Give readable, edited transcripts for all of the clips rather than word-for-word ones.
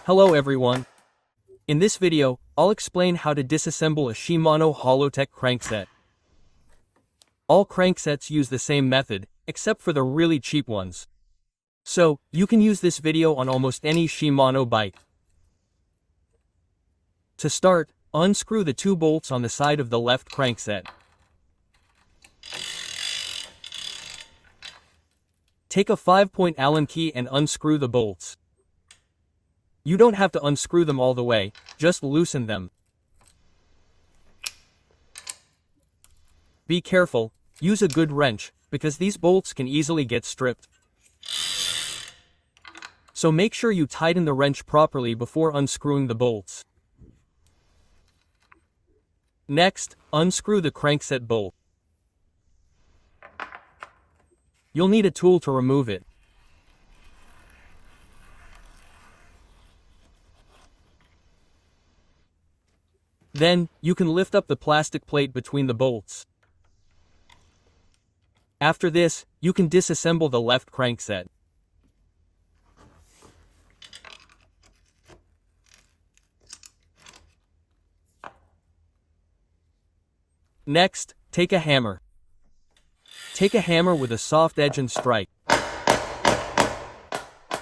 Hello everyone. In this video, I'll explain how to disassemble a Shimano Hollowtech crankset. All cranksets use the same method, except for the really cheap ones. So, you can use this video on almost any Shimano bike. To start, unscrew the two bolts on the side of the left crankset. Take a 5-point Allen key and unscrew the bolts. You don't have to unscrew them all the way, just loosen them. Be careful, use a good wrench, because these bolts can easily get stripped. So make sure you tighten the wrench properly before unscrewing the bolts. Next, unscrew the crankset bolt. You'll need a tool to remove it. Then, you can lift up the plastic plate between the bolts. After this, you can disassemble the left crankset. Next, take a hammer. Take a hammer with a soft edge and strike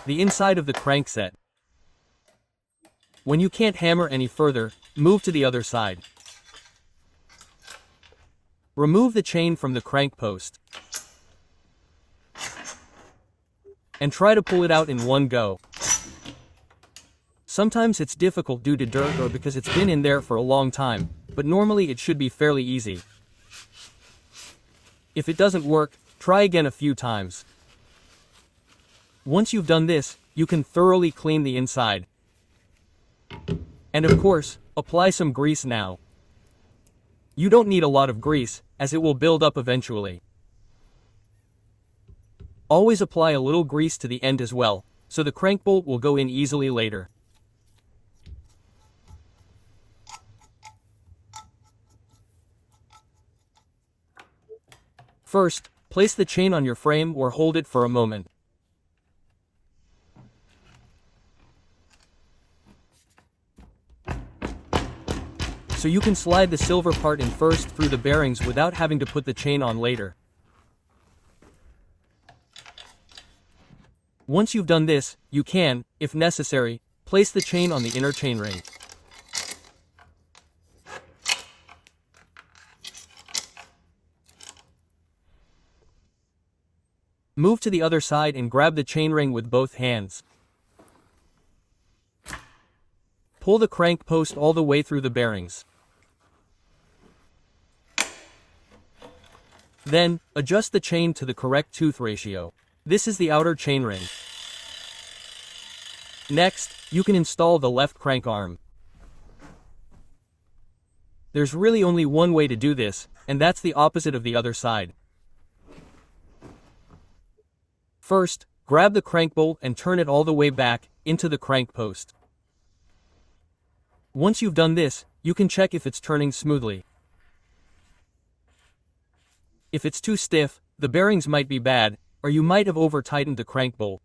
the inside of the crankset. When you can't hammer any further, move to the other side. Remove the chain from the crank post and try to pull it out in one go. Sometimes it's difficult due to dirt or because it's been in there for a long time, but normally it should be fairly easy. If it doesn't work, try again a few times. Once you've done this, you can thoroughly clean the inside. And of course, apply some grease now. You don't need a lot of grease, as it will build up eventually. Always apply a little grease to the end as well, so the crank bolt will go in easily later. First, place the chain on your frame or hold it for a moment. So you can slide the silver part in first through the bearings without having to put the chain on later. Once you've done this, you can, if necessary, place the chain on the inner chainring. Move to the other side and grab the chainring with both hands. Pull the crank post all the way through the bearings. Then, adjust the chain to the correct tooth ratio. This is the outer chainring. Next, you can install the left crank arm. There's really only one way to do this, and that's the opposite of the other side. First, grab the crank bolt and turn it all the way back into the crank post. Once you've done this, you can check if it's turning smoothly. If it's too stiff, the bearings might be bad, or you might have over-tightened the crank bolt.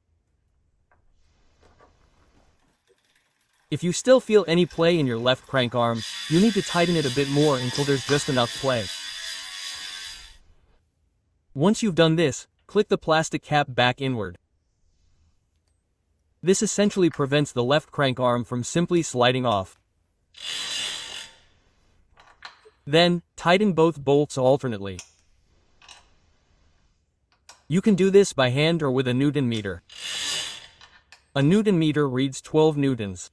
If you still feel any play in your left crank arm, you need to tighten it a bit more until there's just enough play. Once you've done this, click the plastic cap back inward. This essentially prevents the left crank arm from simply sliding off. Then, tighten both bolts alternately. You can do this by hand or with a Newton meter. A Newton meter reads 12 newtons.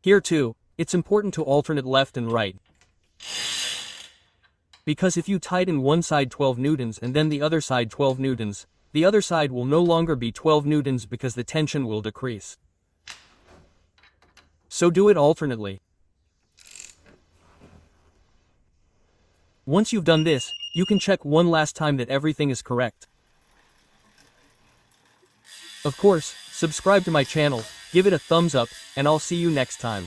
Here too, it's important to alternate left and right. Because if you tighten one side 12 newtons and then the other side 12 newtons, the other side will no longer be 12 newtons because the tension will decrease. So do it alternately. Once you've done this, you can check one last time that everything is correct. Of course, subscribe to my channel, give it a thumbs up, and I'll see you next time.